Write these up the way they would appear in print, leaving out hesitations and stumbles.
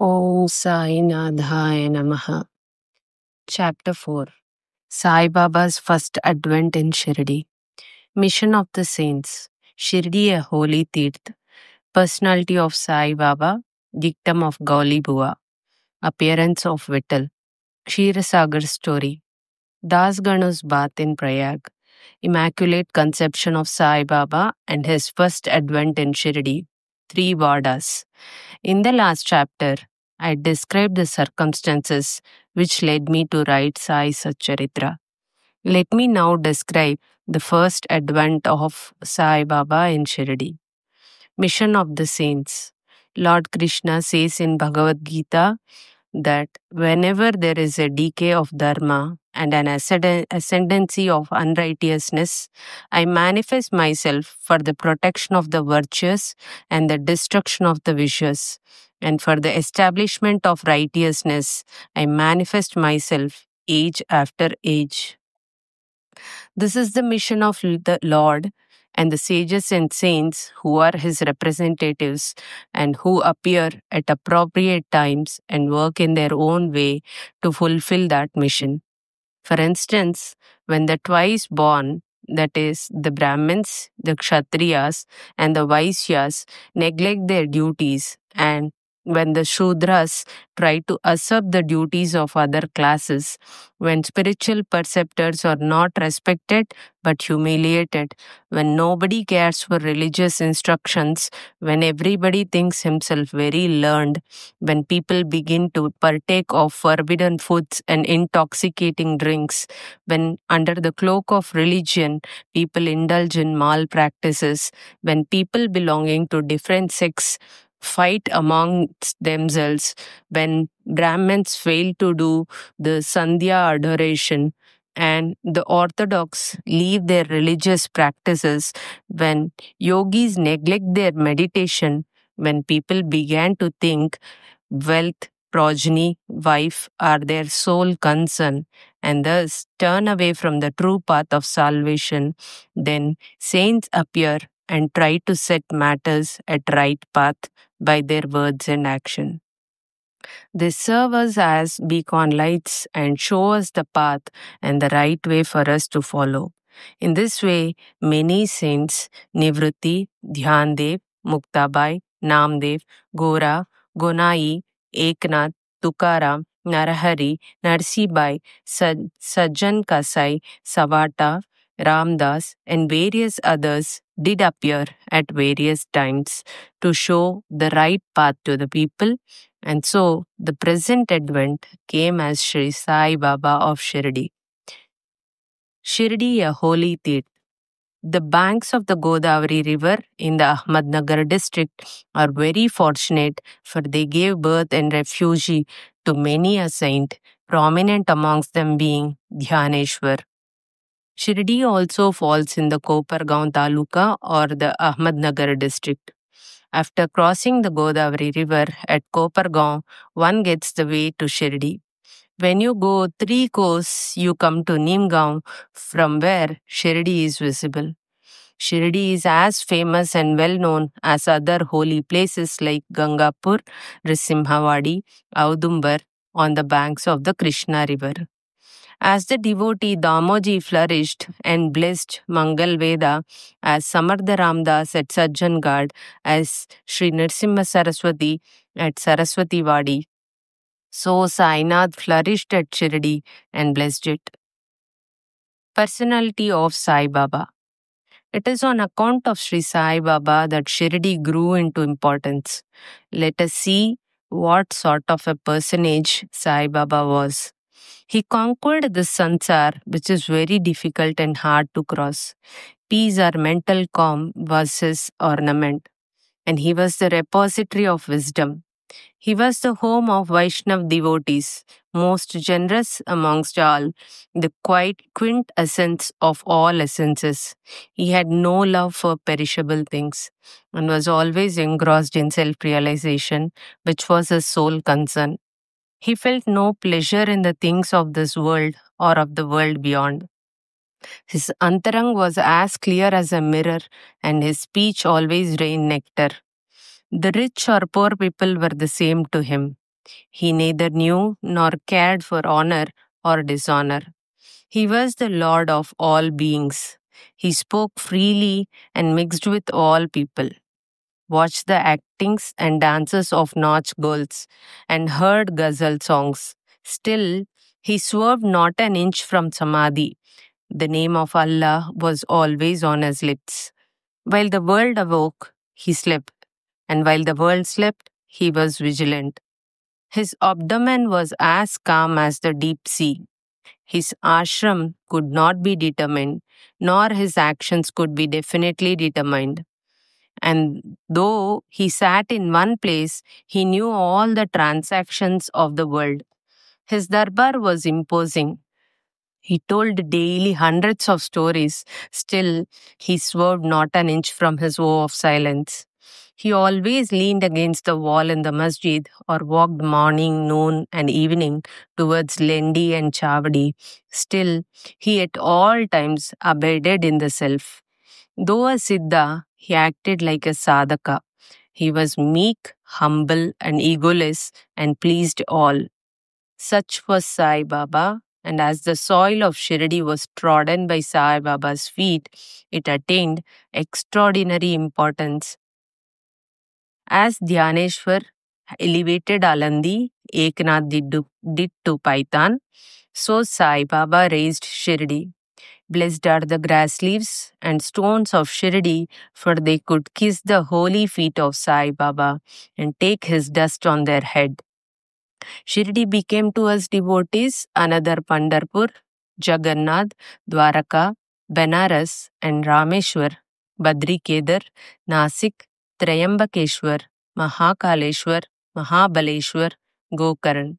Om Sai Nadhaya Namaha. Chapter 4. Sai Baba's First Advent in Shirdi. Mission of the Saints. Shirdi, a holy Tirth. Personality of Sai Baba. Dictum of Gauli Bua. Appearance of Vittal. Ksheerasagar story. Das Ganu's bath in Prayag. Immaculate conception of Sai Baba and his first advent in Shirdi. 3 Vadas. In the last chapter, I described the circumstances which led me to write Sai Satcharitra. Let me now describe the first advent of Sai Baba in Shirdi. Mission of the Saints. Lord Krishna says in Bhagavad Gita that whenever there is a decay of dharma and an ascendancy of unrighteousness, I manifest myself for the protection of the virtuous and the destruction of the vicious. And for the establishment of righteousness, I manifest myself age after age. This is the mission of the Lord and the sages and saints who are his representatives and who appear at appropriate times and work in their own way to fulfill that mission. For instance, when the twice born, that is, the Brahmins, the Kshatriyas, and the Vaisyas, neglect their duties, and when the Shudras try to usurp the duties of other classes, when spiritual perceptors are not respected but humiliated, when nobody cares for religious instructions, when everybody thinks himself very learned, when people begin to partake of forbidden foods and intoxicating drinks, when under the cloak of religion people indulge in malpractices, when people belonging to different sects fight amongst themselves, when Brahmins fail to do the Sandhya adoration, and the Orthodox leave their religious practices, when yogis neglect their meditation, when people began to think wealth, progeny, wife are their sole concern, and thus turn away from the true path of salvation, then saints appear and try to set matters at right path by their words and action. They serve us as beacon lights and show us the path and the right way for us to follow. In this way, many saints, Nivrutti, Dhyandev, Muktabai, Namdev, Gora, Gonai, Eknath, Tukaram, Narahari, Narsibai, Sajjan Kasai, Savata, Ramdas, and various others did appear at various times to show the right path to the people, and so the present advent came as Sri Sai Baba of Shirdi. Shirdi, a holy Tirth. The banks of the Godavari River in the Ahmednagar district are very fortunate, for they gave birth and refuge to many a saint, prominent amongst them being Dhyaneshwar. Shirdi also falls in the Kopargaon Taluka or the Ahmednagar district. After crossing the Godavari River at Kopargaon, one gets the way to Shirdi. When you go 3 kos, you come to Nimgaon, from where Shirdi is visible. Shirdi is as famous and well known as other holy places like Gangapur, Risimhavadi, Audumbar on the banks of the Krishna River. As the devotee Damoji flourished and blessed Mangal Veda, as Samartha Ramdas at Sajjangad, as Sri Nrsimha Saraswati at Saraswati Vadi, so Sainath flourished at Shirdi and blessed it. Personality of Sai Baba. It is on account of Sri Sai Baba that Shirdi grew into importance. Let us see what sort of a personage Sai Baba was. He conquered the sansar, which is very difficult and hard to cross. Peace or mental calm was his ornament, and he was the repository of wisdom. He was the home of Vaishnav devotees, most generous amongst all, the quite quintessence of all essences. He had no love for perishable things and was always engrossed in self realization, which was his sole concern. He felt no pleasure in the things of this world or of the world beyond. His antarang was as clear as a mirror, and his speech always rained nectar. The rich or poor people were the same to him. He neither knew nor cared for honor or dishonor. He was the Lord of all beings. He spoke freely and mixed with all people, watched the actings and dances of Nautch girls, and heard ghazal songs. Still, he swerved not an inch from Samadhi. The name of Allah was always on his lips. While the world awoke, he slept, and while the world slept, he was vigilant. His abdomen was as calm as the deep sea. His ashram could not be determined, nor his actions could be definitely determined. And though he sat in one place, he knew all the transactions of the world. His darbar was imposing. He told daily hundreds of stories. Still, he swerved not an inch from his vow of silence. He always leaned against the wall in the masjid or walked morning, noon, and evening towards Lendi and Chavadi. Still, he at all times abided in the self. Though a Siddha, he acted like a sadhaka. He was meek, humble, and egoless and pleased all. Such was Sai Baba, and as the soil of Shirdi was trodden by Sai Baba's feet, it attained extraordinary importance. As Dhyaneshwar elevated Alandi, Eknath did to Paitan, so Sai Baba raised Shirdi. Blessed are the grass leaves and stones of Shirdi, for they could kiss the holy feet of Sai Baba and take his dust on their head. Shirdi became to us devotees another Pandharpur, Jagannath, Dwaraka, Benares, and Rameshwar, Badri Kedar, Nasik, Trayambakeshwar, Mahakaleshwar, Mahabaleshwar, Gokaran.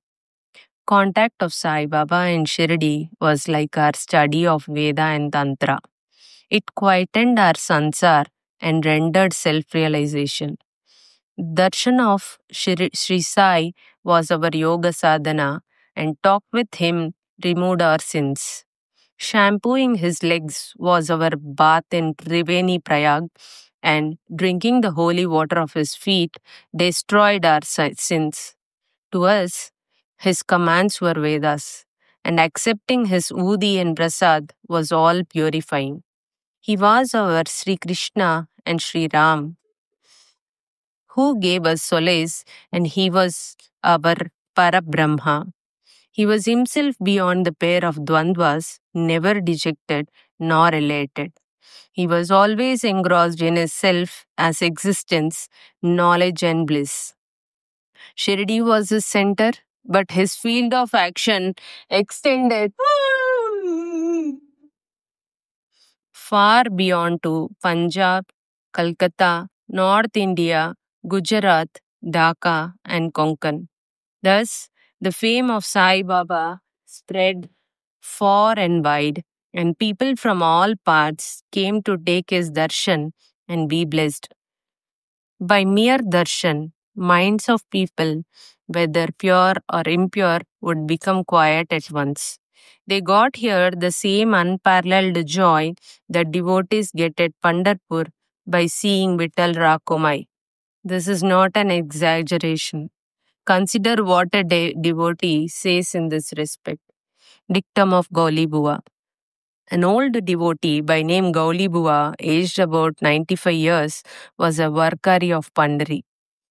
Contact of Sai Baba in Shirdi was like our study of Veda and Tantra. It quietened our sansar and rendered self-realization. Darshan of Sri Sai was our yoga sadhana, and talk with him removed our sins. Shampooing his legs was our bath in Triveni Prayag, and drinking the holy water of his feet destroyed our sins. To us, his commands were Vedas, and accepting his Udi and Prasad was all purifying. He was our Sri Krishna and Sri Ram, who gave us solace, and he was our Parabrahma. He was himself beyond the pair of Dvandvas, never dejected nor elated. He was always engrossed in his self as existence, knowledge, and bliss. Shirdi was his center, but his field of action extended far beyond to Punjab, Calcutta, North India, Gujarat, Dhaka, and Konkan. Thus, the fame of Sai Baba spread far and wide, and people from all parts came to take his darshan and be blessed. By mere darshan, minds of people, whether pure or impure, would become quiet at once. They got here the same unparalleled joy that devotees get at Pandharpur by seeing Vittal Rakumai. This is not an exaggeration. Consider what a devotee says in this respect. Dictum of Gauli Bua. An old devotee by name Gauli Bua, aged about 95 years, was a Varkari of Pandari.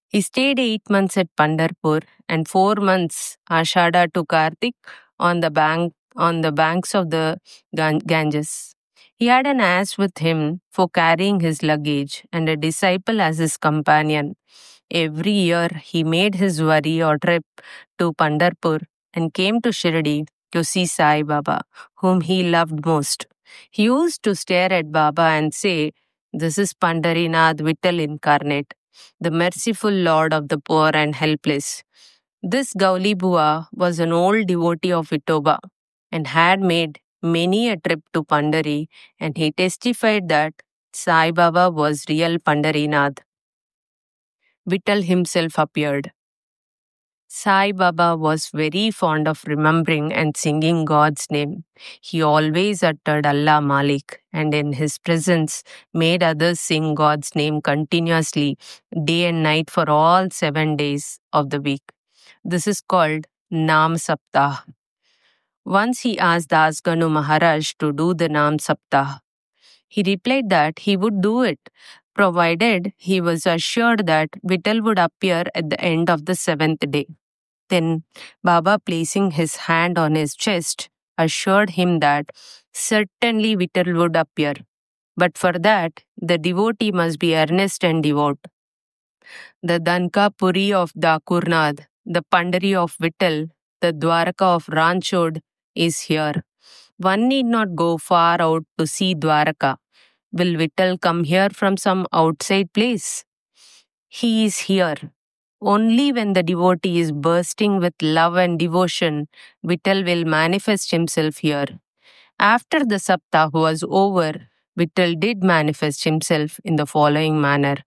He stayed 8 months at Pandharpur and 4 months Ashada to Kartik on the banks of the Ganges. He had an ass with him for carrying his luggage and a disciple as his companion. Every year he made his wari or trip to Pandharpur and came to Shirdi to see Sai Baba, whom he loved most. He used to stare at Baba and say, "This is Pandarinath Vittal incarnate, the merciful Lord of the poor and helpless." This Gauli Bua was an old devotee of Vitoba and had made many a trip to Pandari, and he testified that Sai Baba was real Pandarinath. Vittal himself appeared. Sai Baba was very fond of remembering and singing God's name. He always uttered Allah Malik, and in his presence made others sing God's name continuously, day and night for all 7 days of the week. This is called Nam Saptah. Once he asked Das Ganu Maharaj to do the Nam Saptah. He replied that he would do it, provided he was assured that Vittal would appear at the end of the seventh day. Then Baba, placing his hand on his chest, assured him that certainly Vittal would appear. But for that, the devotee must be earnest and devout. The Danka Puri of Dakurnad, the Pandari of Vittal, the Dwaraka of Ranchod is here. One need not go far out to see Dwaraka. Will Vittal come here from some outside place? He is here. Only when the devotee is bursting with love and devotion, Vittal will manifest himself here. After the Saptah was over, Vittal did manifest himself in the following manner.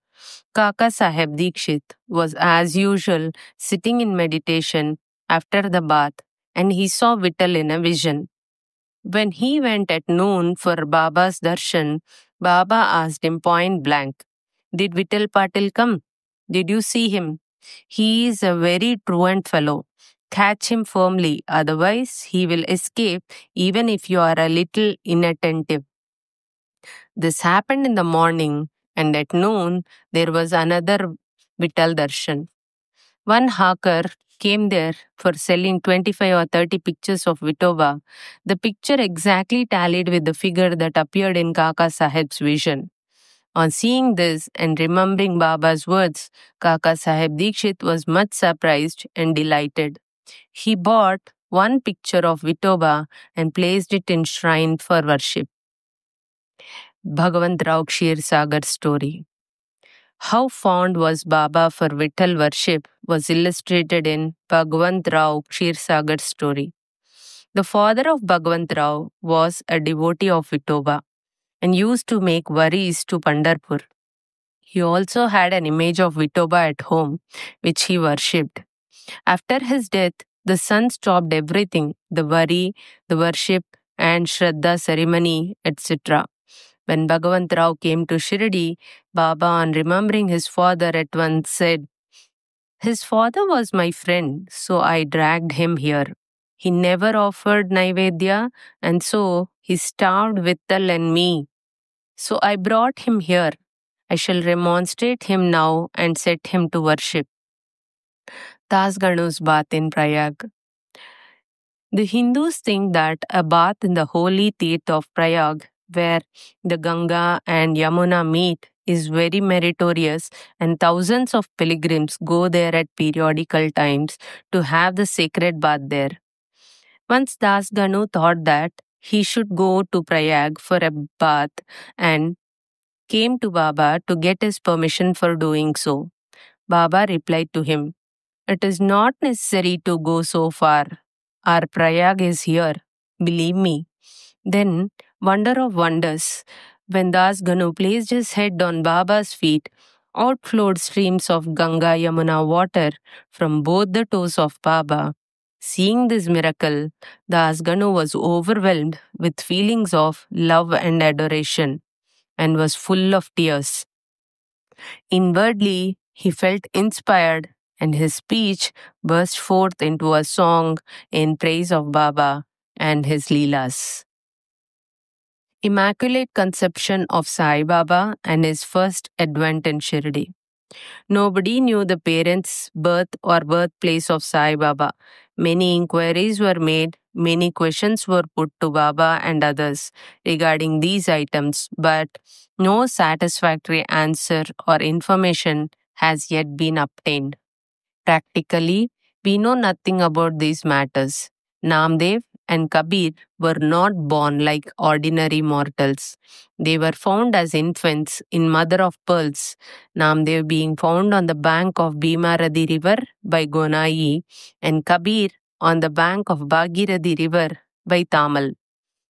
Kaka Saheb Dikshit was as usual sitting in meditation after the bath, and he saw Vittal in a vision. When he went at noon for Baba's darshan, Baba asked him point blank, "Did Vittal Patil come? Did you see him? He is a very truant fellow. Catch him firmly, otherwise he will escape even if you are a little inattentive." This happened in the morning, and at noon there was another Vittal darshan. One hawker came there for selling 25 or 30 pictures of Vithoba. The picture exactly tallied with the figure that appeared in Kaka Saheb's vision. On seeing this and remembering Baba's words, Kaka Saheb Dikshit was much surprised and delighted. He bought one picture of Vithoba and placed it in shrine for worship. Bhagavant Rao Kshir Sagar story. How fond was Baba for Vittal worship was illustrated in Bhagavant Rao Kshir Sagar story. The father of Bhagavant Rao was a devotee of Vithoba and used to make varis to Pandharpur. He also had an image of Vithoba at home, which he worshipped. After his death, the son stopped everything, the vari, the worship, and Shraddha ceremony, etc. When Bhagavant Rao came to Shirdi, Baba, on remembering his father, at once said, "His father was my friend, so I dragged him here. He never offered Naivedya, and so he starved Vittal and me. So I brought him here. I shall remonstrate him now and set him to worship." Das Ganu's bath in Prayag. The Hindus think that a bath in the holy Tirth of Prayag, where the Ganga and Yamuna meet, is very meritorious, and thousands of pilgrims go there at periodical times to have the sacred bath there. Once Das Ganu thought that he should go to Prayag for a bath and came to Baba to get his permission for doing so. Baba replied to him, "It is not necessary to go so far. Our Prayag is here. Believe me." Then, wonder of wonders, when Das Ganu placed his head on Baba's feet, out flowed streams of Ganga Yamuna water from both the toes of Baba. Seeing this miracle, Das Ganu was overwhelmed with feelings of love and adoration and was full of tears. Inwardly, he felt inspired, and his speech burst forth into a song in praise of Baba and his Leelas. Immaculate Conception of Sai Baba and his first advent in Shirdi. Nobody knew the parents' birth or birthplace of Sai Baba. Many inquiries were made, many questions were put to Baba and others regarding these items, but no satisfactory answer or information has yet been obtained. Practically, we know nothing about these matters. Namdev and Kabir were not born like ordinary mortals. They were found as infants in mother of pearls, Namdev being found on the bank of Bhimaradi river by Gonai and Kabir on the bank of Bhagirathi river by Tamal.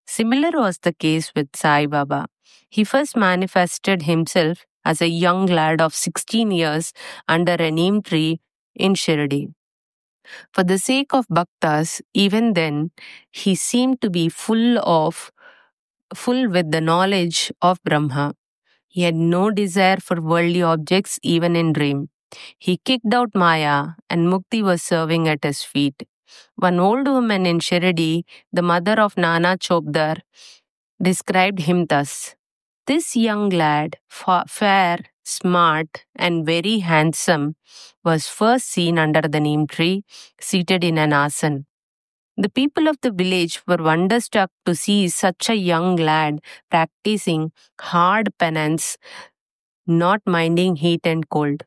Similar was the case with Sai Baba. He first manifested himself as a young lad of 16 years under a neem tree in Shirdi. For the sake of bhaktas, even then, he seemed to be full with the knowledge of Brahma. He had no desire for worldly objects even in dream. He kicked out Maya, and Mukti was serving at his feet. One old woman in Shirdi, the mother of Nana Chopdar, described him thus: "This young lad, fair, smart, and very handsome, was first seen under the neem tree, seated in an asan. The people of the village were wonderstruck to see such a young lad practicing hard penance, not minding heat and cold.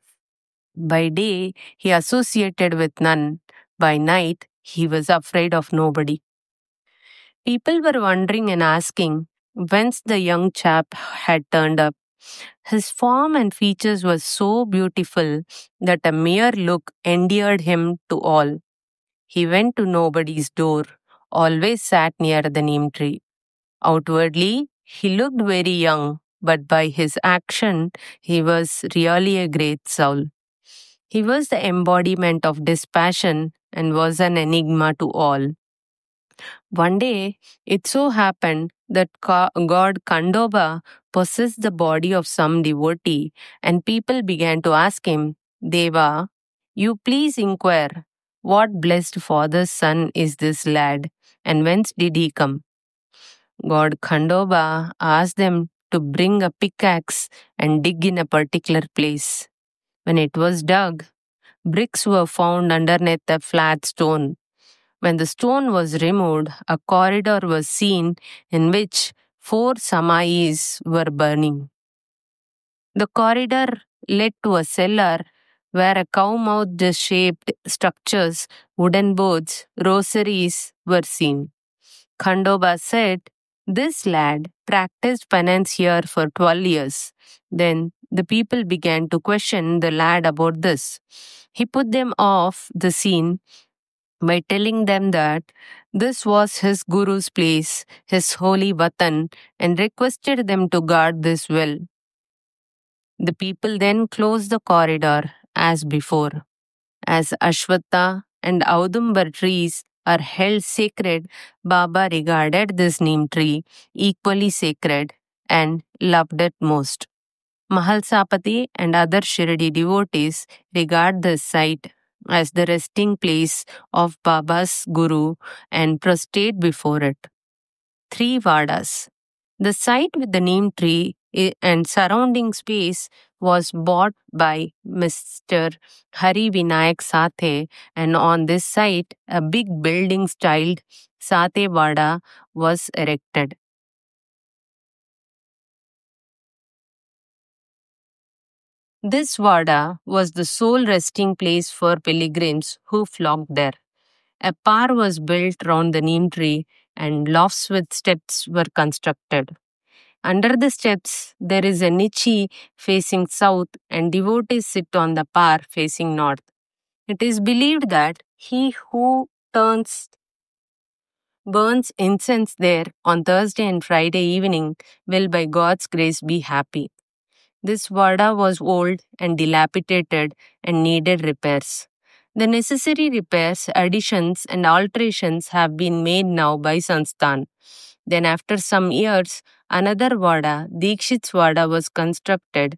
By day, he associated with none. By night, he was afraid of nobody. People were wondering and asking whence the young chap had turned up. His form and features were so beautiful that a mere look endeared him to all. He went to nobody's door, always sat near the neem tree. Outwardly, he looked very young, but by his action, he was really a great soul. He was the embodiment of dispassion and was an enigma to all. One day, it so happened that God Kandoba possessed the body of some devotee, and people began to ask him, Deva, you please inquire, what blessed father's son is this lad, and whence did he come? God Khandoba asked them to bring a pickaxe and dig in a particular place. When it was dug, bricks were found underneath a flat stone. When the stone was removed, a corridor was seen in which 4 samais were burning. The corridor led to a cellar where a cow-mouthed shaped structures, wooden boards, rosaries were seen. Khandoba said, "This lad practiced penance here for 12 years. Then the people began to question the lad about this. He put them off the scene by telling them that this was his guru's place, his holy vatan, and requested them to guard this well. The people then closed the corridor as before. As Ashwatha and Audumbar trees are held sacred, Baba regarded this neem tree equally sacred and loved it most. Mahalsapati and other Shirdi devotees regard this site as the resting place of Baba's Guru and prostrate before it. 3 Vadas. The site with the neem tree and surrounding space was bought by Mr. Hari Vinayak Sathe, and on this site, a big building styled Sathe Vada was erected. This Vada was the sole resting place for pilgrims who flocked there. A par was built round the neem tree, and lofts with steps were constructed. Under the steps, there is a niche facing south, and devotees sit on the par facing north. It is believed that he who burns incense there on Thursday and Friday evening will, by God's grace, be happy. This Vada was old and dilapidated and needed repairs. The necessary repairs, additions, and alterations have been made now by Sansthan. Then, after some years, another Vada, Dikshit's Vada, was constructed.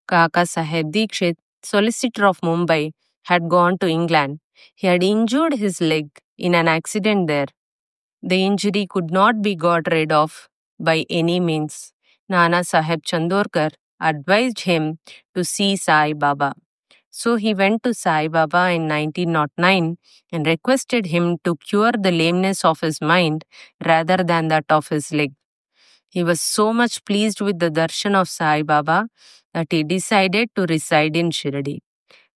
Kaka Saheb Dikshit, solicitor of Mumbai, had gone to England. He had injured his leg in an accident there. The injury could not be got rid of by any means. Nana Saheb Chandorkar advised him to see Sai Baba. So he went to Sai Baba in 1909 and requested him to cure the lameness of his mind rather than that of his leg. He was so much pleased with the darshan of Sai Baba that he decided to reside in Shirdi.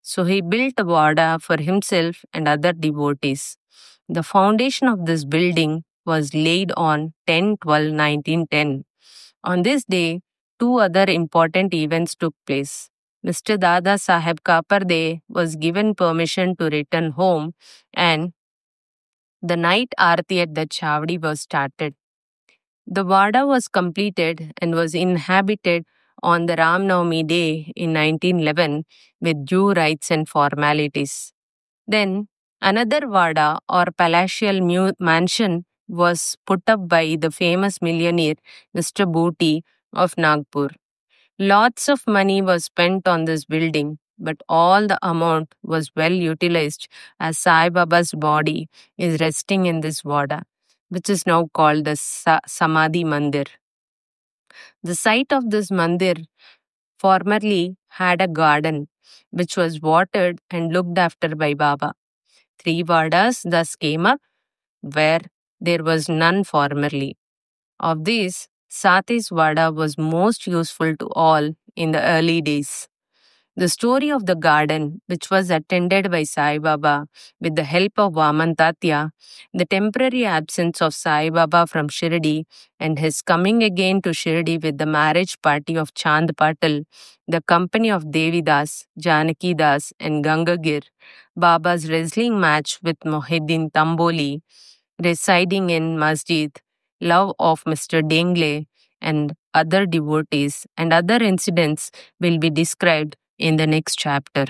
So he built a Vada for himself and other devotees. The foundation of this building was laid on 10/12/1910. On this day, 2 other important events took place. Mr. Dada Saheb Kaparde was given permission to return home, and the night aarti at the Chavdi was started. The Vada was completed and was inhabited on the Ram Navami day in 1911 with due rites and formalities. Then another Vada or palatial mansion was put up by the famous millionaire Mr. Booty of Nagpur. Lots of money was spent on this building, but all the amount was well utilized as Sai Baba's body is resting in this Wada, which is now called the Samadhi Mandir. The site of this mandir formerly had a garden which was watered and looked after by Baba. 3 Vadas thus came up where there was none formerly. Of these, Sati's Vada was most useful to all in the early days. The story of the garden, which was attended by Sai Baba with the help of Vaman Tatya, the temporary absence of Sai Baba from Shirdi, and his coming again to Shirdi with the marriage party of Chand Patil, the company of Devi Das, Janaki Das, and Gangagir, Baba's wrestling match with Mohiddin Tamboli, residing in Masjid, love of Mr. Dengle, and other devotees, and other incidents will be described in the next chapter.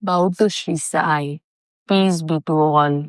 Bow to Sri Sai. Peace be to all.